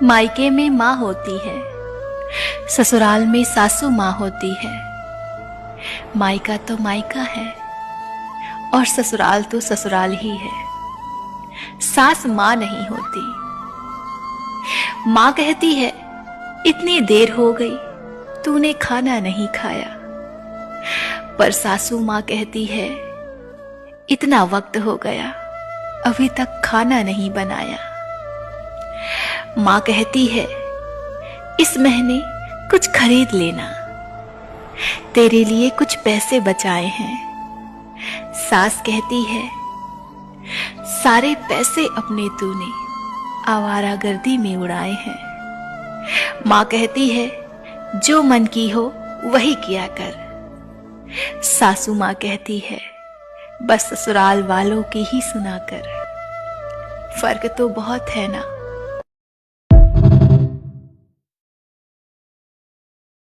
मायके में माँ होती है, ससुराल में सासू माँ होती है। मायका तो मायका है और ससुराल तो ससुराल ही है। सास माँ नहीं होती। माँ कहती है इतनी देर हो गई तूने खाना नहीं खाया, पर सासू माँ कहती है इतना वक्त हो गया अभी तक खाना नहीं बनाया। माँ कहती है इस महीने कुछ खरीद लेना, तेरे लिए कुछ पैसे बचाए हैं। सास कहती है सारे पैसे अपने तूने आवारागर्दी में उड़ाए हैं। माँ कहती है जो मन की हो वही किया कर। सासू माँ कहती है बस ससुराल वालों की ही सुना कर। फर्क तो बहुत है ना।